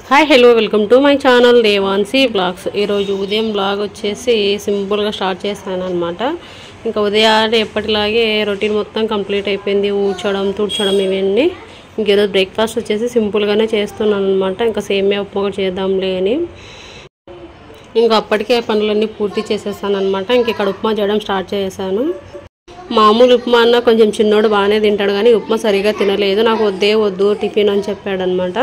Hi hello welcome to my channel Devanshi blogs. ఈరోజు ఉదయం blog వచ్చేసి సింపుల్గా స్టార్ట్ చేశాను అనమాట. ఇంకా ఉదయాన్నే ఎప్పటిలాగే రొటీన్ మొత్తం కంప్లీట్ అయిపోయింది. ఊడ్చడం తుడ్చడం ఇవన్నీ. ఈరోజు బ్రేక్ఫాస్ట్ వచ్చేసి సింపుల్గానే చేస్తున్నాను అనమాట. ఇంకా సేమియా ఉప్మా కూడా చేద్దాంలే అని ఇంకా అప్పటికే పనులన్నీ పూర్తి చేసేసాను అనమాట. ఇంక ఇక్కడ ఉప్మా చేయడం స్టార్ట్ చేశాను. మామూలు ఉప్మా అన్న కొంచెం చిన్నోడు బాగానే తింటాడు, కానీ ఉప్మా సరిగా తినలేదు. నాకు వద్దు టిఫిన్ అని చెప్పాడనమాట.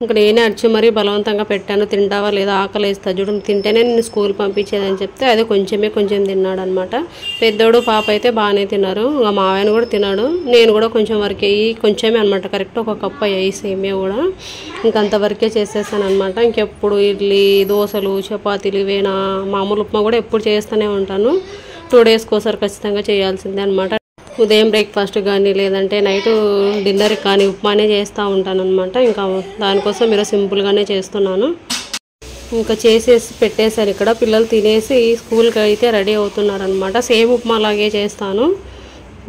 ఇంకా నేనే అడిచి మరీ బలవంతంగా పెట్టాను. తింటావా లేదా, ఆకలి వేస్తా చూడు, తింటేనే నేను స్కూల్ పంపించేదని చెప్తే అది కొంచెం తిన్నాడు అనమాట. పెద్దోడు పాప అయితే బాగానే తిన్నారు. ఇంకా మా ఆయన కూడా తిన్నాడు. నేను కూడా కొంచెం వరకు కొంచెమే అనమాట, కరెక్ట్ ఒక కప్పు అయ్యాయి సేమియా కూడా. ఇంకంతవరకే చేసేసాను అనమాట. ఇంకెప్పుడు ఇడ్లీ దోశలు చపాతీలు ఇవేనా, మామూలు ఉప్మా కూడా ఎప్పుడు చేస్తూనే ఉంటాను. 2 డేస్కి ఒకసారి ఖచ్చితంగా చేయాల్సిందే అనమాట. ఉదయం బ్రేక్ఫాస్ట్ కానీ లేదంటే నైట్ డిన్నర్కి కానీ ఉప్మానే చేస్తూ ఉంటాను అనమాట. ఇంకా దానికోసం మీరు సింపుల్గానే చేస్తున్నాను. ఇంకా చేసేసి పెట్టేశారు. ఇక్కడ పిల్లలు తినేసి స్కూల్కి అయితే రెడీ అవుతున్నారనమాట. సేమ్ ఉప్మా లాగే చేస్తాను,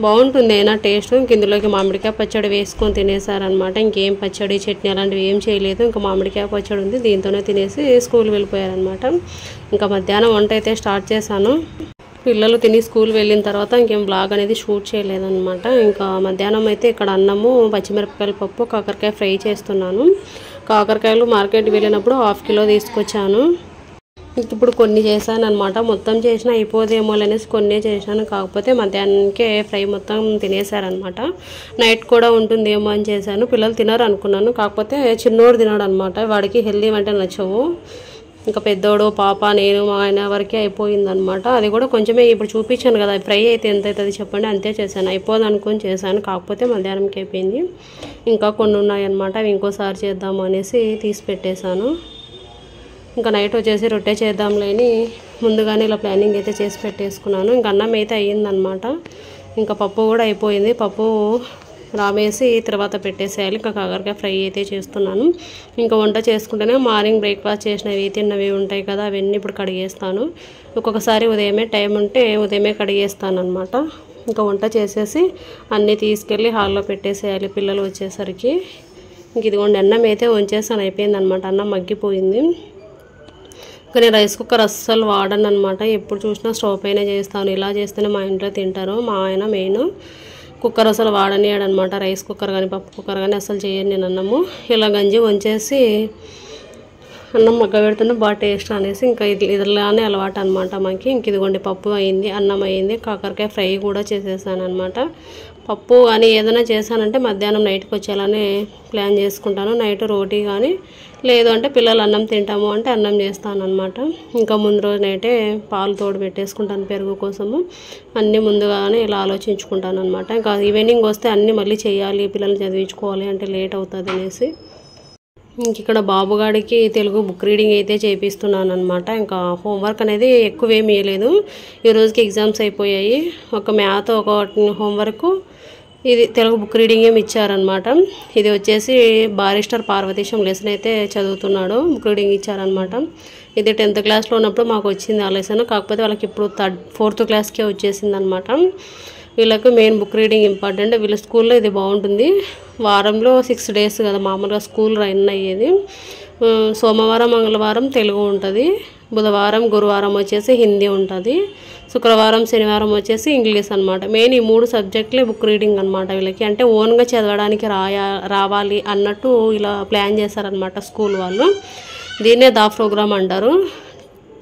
బాగుంటుంది అయినా టేస్ట్. ఇంక ఇందులోకి మామిడికాయ పచ్చడి వేసుకొని తినేసారనమాట. ఇంకేం పచ్చడి చట్నీ అలాంటివి ఏం చేయలేదు. ఇంకా మామిడికాయ పచ్చడి ఉంది, దీంతోనే తినేసి స్కూల్ వెళ్ళిపోయారనమాట. ఇంకా మధ్యాహ్నం వంట అయితే స్టార్ట్ చేశాను. పిల్లలు తిని స్కూల్ వెళ్ళిన తర్వాత ఇంకేం బ్లాగ్ అనేది షూట్ చేయలేదన్నమాట. ఇంకా మధ్యాహ్నం అయితే ఇక్కడ అన్నము పచ్చిమిరపకాయల పప్పు కాకరకాయ ఫ్రై చేస్తున్నాను. కాకరకాయలు మార్కెట్ వెళ్ళినప్పుడు 1/2 కిలో తీసుకొచ్చాను. ఇప్పుడు కొన్ని చేశాను అనమాట. మొత్తం చేసినా అయిపోదేమో అనేసి కొన్ని చేశాను. కాకపోతే మధ్యాహ్నానికే ఫ్రై మొత్తం తినేశారనమాట. నైట్ కూడా ఉంటుందేమో అని చేశాను. పిల్లలు తినరు అనుకున్నాను, కాకపోతే చిన్నోడు తినాడు అనమాట. వాడికి హెల్దీ అంటే నచ్చవు. ఇంకా పెద్దోడు పాప నేను మా ఆయన వరకే అయిపోయిందనమాట. అది కూడా కొంచెమే ఇప్పుడు చూపించాను కదా, ఫ్రై అయితే ఎంత అవుతుంది చెప్పండి, అంతే చేశాను. అయిపోదు అనుకొని చేశాను, కాకపోతే మధ్యాహ్నంకి అయిపోయింది. ఇంకా కొన్ని ఉన్నాయన్నమాట, అవి ఇంకోసారి చేద్దాము అనేసి తీసి పెట్టేశాను. ఇంకా నైట్ వచ్చేసి రొట్టె చేద్దాంలేని ముందుగానే ఇలా ప్లానింగ్ అయితే చేసి పెట్టేసుకున్నాను. ఇంకా అన్నం అయితే అయ్యిందనమాట. ఇంకా పప్పు కూడా అయిపోయింది. పప్పు రామేసి తర్వాత పెట్టేసేయాలి. ఇంకా కాకరకాయ ఫ్రై అయితే చేస్తున్నాను. ఇంకా వంట చేసుకుంటేనే మార్నింగ్ బ్రేక్ఫాస్ట్ చేసినవి తిన్నవి ఉంటాయి కదా, అవన్నీ ఇప్పుడు కడిగేస్తాను. ఒక్కొక్కసారి ఉదయమే టైం ఉంటే ఉదయమే కడిగేస్తాను అనమాట. ఇంకా వంట చేసేసి అన్నీ తీసుకెళ్ళి హాల్లో పెట్టేసేయాలి పిల్లలు వచ్చేసరికి. ఇంక ఇదిగోండి అన్నం అయితే వంచేసాను, అయిపోయిందనమాట. అన్నం మగ్గిపోయింది. ఇంకా నేను రైస్ కుక్కర్ అస్సలు వాడను అనమాట. ఎప్పుడు చూసినా స్టవ్ పైన చేస్తాను. ఇలా చేస్తేనే మా ఇంట్లో తింటారు. మా ఆయన మెయిన్ కుక్కర్ అసలు వాడనియాడనమాట. రైస్ కుక్కర్ కానీ పప్పు కుక్కర్ కానీ అసలు చేయను నేను అన్నము. ఇలా గంజి వంచేసి అన్నం మగ్గబెడుతున్నా బాగా టేస్ట్ అనేసి ఇంకా ఇదిలానే అలవాటు అనమాట మాకు. ఇంక ఇదిగోండి పప్పు అయింది, అన్నం అయింది, కాకరకాయ ఫ్రై కూడా చేసేసాను అనమాట. పప్పు కానీ ఏదైనా చేశానంటే మధ్యాహ్నం నైట్కి వచ్చేలానే ప్లాన్ చేసుకుంటాను. నైట్ రోటీ కానీ లేదు అంటే పిల్లలు అన్నం తింటాము అంటే అన్నం చేస్తాను అనమాట. ఇంకా ముందు రోజు నైటే పాలు తోడు పెట్టేసుకుంటాను పెరుగు కోసము. అన్నీ ముందుగానే ఇలా ఆలోచించుకుంటాను అనమాట. ఇంకా ఈవినింగ్ వస్తే అన్నీ మళ్ళీ చేయాలి, పిల్లల్ని చదివించుకోవాలి అంటే లేట్ అవుతుంది అనేసి. ఇంక ఇక్కడ బాబుగాడికి తెలుగు బుక్ రీడింగ్ అయితే చేపిస్తున్నాను అనమాట. ఇంకా హోంవర్క్ అనేది ఎక్కువేమీ ఇవ్వలేదు. ఈ రోజుకి ఎగ్జామ్స్ అయిపోయాయి. ఒక మ్యాథ్ ఒక హోంవర్క్, ఇది తెలుగు బుక్ రీడింగ్ ఏమి ఇచ్చారనమాట. ఇది వచ్చేసి బారిస్టర్ పార్వతీశం లెసన్ అయితే చదువుతున్నాడు, బుక్ రీడింగ్ ఇచ్చారనమాట. ఇది 10th క్లాస్లో ఉన్నప్పుడు మాకు వచ్చింది ఆ లెసన్, కాకపోతే వాళ్ళకి ఇప్పుడు 4th క్లాస్కే వచ్చేసింది అనమాట. వీళ్ళకి మెయిన్ బుక్ రీడింగ్ ఇంపార్టెంట్. వీళ్ళ స్కూల్లో ఇది బాగుంటుంది. వారంలో 6 డేస్ కదా మామూలుగా స్కూల్ రన్ అయ్యేది. సోమవారం మంగళవారం తెలుగు ఉంటుంది, బుధవారం గురువారం వచ్చేసి హిందీ ఉంటుంది, శుక్రవారం శనివారం వచ్చేసి ఇంగ్లీష్ అనమాట. మెయిన్ ఈ 3 సబ్జెక్టులే బుక్ రీడింగ్ అనమాట వీళ్ళకి. అంటే ఓన్గా చదవడానికి రావాలి అన్నట్టు ఇలా ప్లాన్ చేశారనమాట స్కూల్ వాళ్ళు. దీన్నే దా ప్రోగ్రామ్ అంటారు.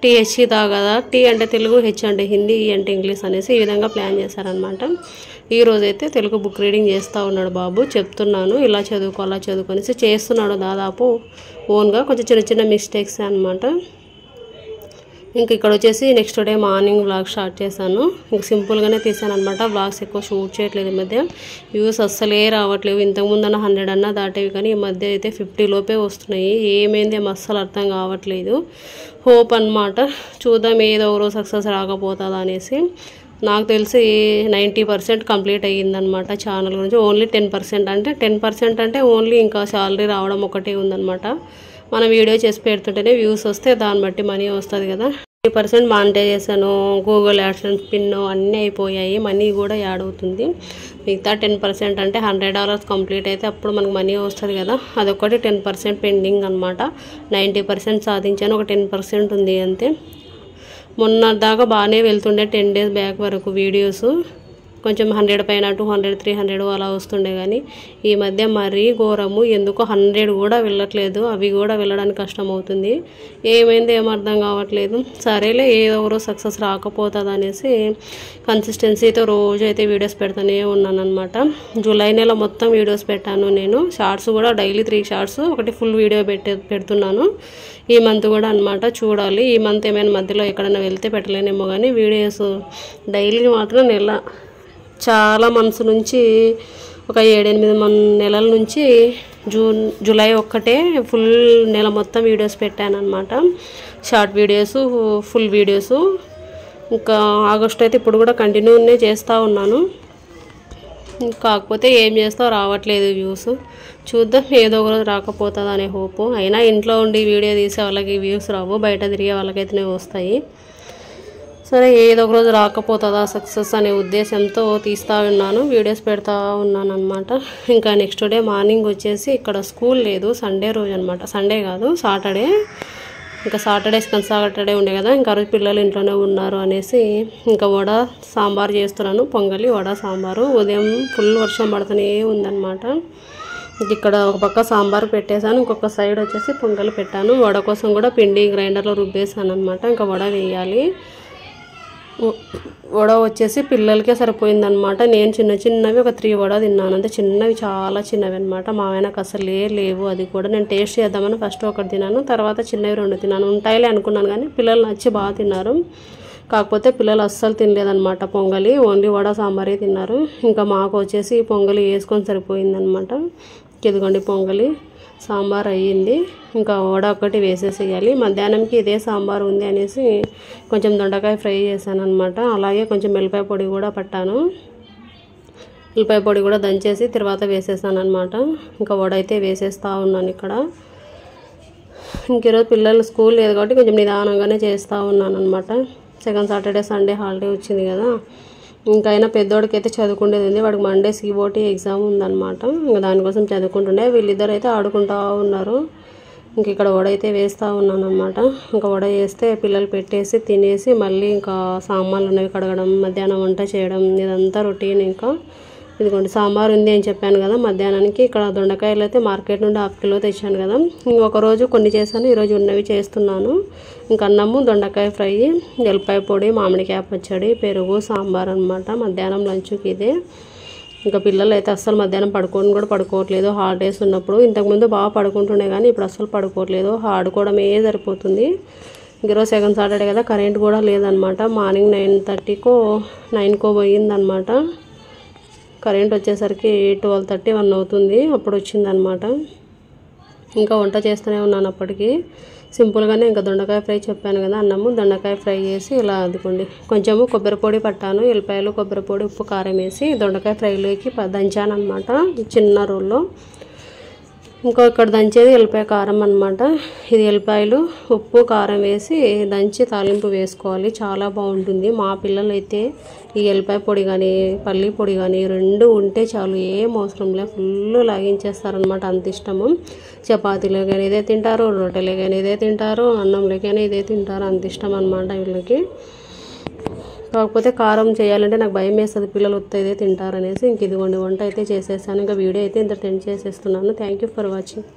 THE దా కదా, T అంటే తెలుగు, H అంటే హిందీ, E అంటే ఇంగ్లీష్ అనేసి ఈ విధంగా ప్లాన్ చేశారనమాట. ఈరోజైతే తెలుగు బుక్ రీడింగ్ చేస్తూ ఉన్నాడు బాబు. చెప్తున్నాను ఇలా చదువుకో అలా చదువుకొనేసి చేస్తున్నాడు దాదాపు ఓన్గా, కొంచెం చిన్న మిస్టేక్స్ అనమాట. ఇంక ఇక్కడ వచ్చేసి next day morning vlog start చేశాను. ఇంక సింపుల్గానే తీసాను అనమాట. వ్లాగ్స్ ఎక్కువ షూట్ చేయట్లేదు ఈ మధ్య. వ్యూస్ అస్సలే రావట్లేవు. ఇంతకుముందు 100 అన్నా దాటేవి, కానీ ఈ మధ్య అయితే 50 లోపే వస్తున్నాయి. ఏమైంది ఏమో అస్సలు అర్థం కావట్లేదు. హోప్ అనమాట, చూద్దాం ఏదో ఒకరోజు సక్సెస్ రాకపోతుందా అనేసి. నాకు తెలిసి 90% కంప్లీట్ అయ్యిందనమాట ఛానల్ గురించి. ఓన్లీ 10% అంటే ఓన్లీ ఇంకా శాలరీ రావడం ఒకటే ఉందన్నమాట. మనం వీడియో చేసి పెడుతుంటేనే వ్యూస్ వస్తే దాన్ని బట్టి మనీ వస్తుంది కదా. 30% మానిటైజ్ చేశాను. గూగుల్ యాడ్సెన్స్ పిన్ అన్నీ అయిపోయాయి. మనీ కూడా యాడ్ అవుతుంది. మిగతా 10% అంటే $100 కంప్లీట్ అయితే అప్పుడు మనకు మనీ వస్తుంది కదా, అదొకటి 10% పెండింగ్ అనమాట. 90% సాధించాను, ఒక 10% ఉంది అంతే. మొన్న దాకా బాగానే వెళ్తుండే 10 days బ్యాక్ వరకు వీడియోస్ కొంచెం 100 పైన 200 300 అలా వస్తుండే, కానీ ఈ మధ్య మరీ ఘోరము. ఎందుకో 100 కూడా వెళ్ళట్లేదు. అవి కూడా వెళ్ళడానికి కష్టం అవుతుంది. ఏమైంది ఏం అర్థం కావట్లేదు. సరేలే ఏదో ఒకరోజు సక్సెస్ రాకపోతుంది అనేసి కన్సిస్టెన్సీతో రోజు అయితే వీడియోస్ పెడుతూనే ఉన్నాను అనమాట. జూలై నెల మొత్తం వీడియోస్ పెట్టాను నేను. షార్ట్స్ కూడా డైలీ 3 షార్ట్స్, ఒకటి ఫుల్ వీడియో పెడుతున్నాను. ఈ మంత్ కూడా అనమాట. చూడాలి ఈ మంత్ ఏమైనా మధ్యలో ఎక్కడైనా వెళ్తే పెట్టలేనేమో, కానీ వీడియోస్ డైలీ మాత్రం నెల చాలా మంత్స్ నుంచి ఒక 7-8 నెలల నుంచి జూలై ఒక్కటే ఫుల్ నెల మొత్తం వీడియోస్ పెట్టాను అనమాట. Short videos, full videos. ఇంకా ఆగస్ట్ అయితే ఇప్పుడు కూడా కంటిన్యూనే చేస్తూ ఉన్నాను. కాకపోతే ఏం చేస్తావు రావట్లేదు వ్యూస్. చూద్దాం ఏదో ఒక రోజు రాకపోతుంది అనే హోపు. అయినా ఇంట్లో ఉండి వీడియో తీసే వాళ్ళకి వ్యూస్ రావు, బయట తిరిగే వాళ్ళకైతేనే వస్తాయి. సరే ఏదో ఒక రోజు రాకపోతుందా సక్సెస్ అనే ఉద్దేశంతో తీస్తూ ఉన్నాను, వీడియోస్ పెడతా ఉన్నాను అనమాట. ఇంకా నెక్స్ట్ డే మార్నింగ్ వచ్చేసి ఇక్కడ స్కూల్ లేదు, సండే రోజు అనమాట. సండే కాదు సాటర్డే. ఇంకా సాటర్డే ఉండే కదా, ఇంకా రోజు పిల్లలు ఇంట్లోనే ఉన్నారు అనేసి ఇంకా వడ సాంబార్ చేస్తున్నాను. పొంగలి వడ సాంబారు. ఉదయం ఫుల్ వర్షం పడుతూనే ఉందన్నమాట. ఇక్కడ ఒక పక్క సాంబార్ పెట్టేశాను, ఇంకొక సైడ్ వచ్చేసి పొంగలి పెట్టాను. వడ కోసం కూడా పిండి గ్రైండర్లో రుబ్బేసాను అనమాట. ఇంకా వడ వేయాలి. వడ వచ్చేసి పిల్లలకే సరిపోయిందనమాట. నేను చిన్నవి ఒక 3 వడ తిన్నాను అంతే. చిన్నవి చాలా చిన్నవి అనమాట. మా ఆయనకు అసలు లేవు. అది కూడా నేను టేస్ట్ చేద్దామని ఫస్ట్ ఒకటి తిన్నాను, తర్వాత చిన్నవి 2 తిన్నాను. ఉంటాయిలే అనుకున్నాను, కానీ పిల్లలు నచ్చి బాగా తిన్నారు. కాకపోతే పిల్లలు అస్సలు తినలేదనమాట పొంగలి, ఓన్లీ వడ సాంబారే తిన్నారు. ఇంకా మాకు వచ్చేసి పొంగలి వేసుకొని సరిపోయిందనమాట. ఇదిగోండి పొంగలి సాంబార్ అయ్యింది. ఇంకా వడ ఒకటి వేసేసేయాలి. మధ్యాహ్నంకి ఇదే సాంబార్ ఉంది అనేసి కొంచెం దొండకాయ ఫ్రై చేశాను అనమాట. అలాగే కొంచెం వెల్లిపాయ పొడి కూడా పట్టాను. వెల్లిపాయ పొడి కూడా దంచేసి తర్వాత వేసేసాను అనమాట. ఇంకా వడ అయితే వేసేస్తూ ఉన్నాను ఇక్కడ. ఇంక ఈరోజు పిల్లలు స్కూల్ లేదు కాబట్టి కొంచెం నిదానంగానే చేస్తూ ఉన్నాను అనమాట. సెకండ్ సాటర్డే సండే హాలిడే వచ్చింది కదా. ఇంకా అయినా పెద్దోడికి అయితే చదువుకుండేది ఉంది. వాడికి మండే COT ఎగ్జామ్ ఉందన్నమాట. ఇంకా దానికోసం చదువుకుంటుండే. వీళ్ళిద్దరు అయితే ఆడుకుంటూ ఉన్నారు. ఇంక ఇక్కడ వడ అయితే వేస్తూ ఉన్నాను అనమాట. ఇంకా వడ వేస్తే పిల్లలు పెట్టేసి తినేసి మళ్ళీ ఇంకా సామాన్లు ఉన్నవి కడగడం, మధ్యాహ్నం వంట చేయడం, ఇదంతా రొటీన్. ఇంకా ఇదిగోండి సాంబార్ ఉంది అని చెప్పాను కదా మధ్యాహ్నానికి. ఇక్కడ దొండకాయలు అయితే మార్కెట్ నుండి 1/2 కిలో తెచ్చాను కదా. ఒకరోజు కొన్ని చేశాను, ఈరోజు ఉన్నవి చేస్తున్నాను. ఇంకా అన్నము, దొండకాయ ఫ్రై, ఎల్లిపాయ పొడి, మామిడికాయ పచ్చడి, పెరుగు, సాంబార్ అనమాట. మధ్యాహ్నం లంచ్కి ఇదే. ఇంకా పిల్లలు అయితే అస్సలు మధ్యాహ్నం పడుకోవట్లేదు. హాలిడేస్ ఉన్నప్పుడు ఇంతకుముందు బాగా పడుకుంటుండే, కానీ ఇప్పుడు అస్సలు పడుకోవట్లేదు. ఆడుకోవడమే సరిపోతుంది. ఈరోజు సెకండ్ సాటర్డే కదా, కరెంట్ కూడా లేదనమాట. మార్నింగ్ 9:30కో పోయిందనమాట. కరెంట్ వచ్చేసరికి 12:30-1 అవుతుంది. అప్పుడు వచ్చిందనమాట. ఇంకా వంట చేస్తూనే ఉన్నాను అప్పటికి. సింపుల్గానే ఇంకా దొండకాయ ఫ్రై చెప్పాను కదా, అన్నము దొండకాయ ఫ్రై చేసి ఇలా అదుకోండి. కొంచెము కొబ్బరి పొడి పట్టాను, ఎల్లిపాయలు, కొబ్బరి పొడి, ఉప్పు, కారం వేసి దొండకాయ ఫ్రైలోకి దంచాను అనమాట చిన్న రోల్లో. ఇంకో ఇక్కడ దంచేది ఎల్లిపాయ కారం అనమాట. ఇది ఎల్లిపాయలు, ఉప్పు, కారం వేసి దంచి తాలింపు వేసుకోవాలి. చాలా బాగుంటుంది. మా పిల్లలు అయితే ఈ ఎల్లిపాయ పొడి కానీ పల్లి పొడి కానీ 2 ఉంటే చాలు, ఏం అవసరం లేదు, ఫుల్ లాగించేస్తారనమాట. అంత ఇష్టము. చపాతీలో కానీ ఇదే తింటారు, రొట్టెలో కానీ ఇదే తింటారు, అన్నంలో కానీ ఇదే తింటారు. అంత ఇష్టం అనమాట వీళ్ళకి. కాకపోతే కారం చేయాలంటే నాకు భయం వేస్తుంది, పిల్లలు ఇదే తింటారనేసి. ఇంక ఇదిగోండి వంట అయితే చేసేసాను. ఇంకా వీడియో అయితే ఇంత టెండ్ చేసేస్తున్నాను. Thank you for watching.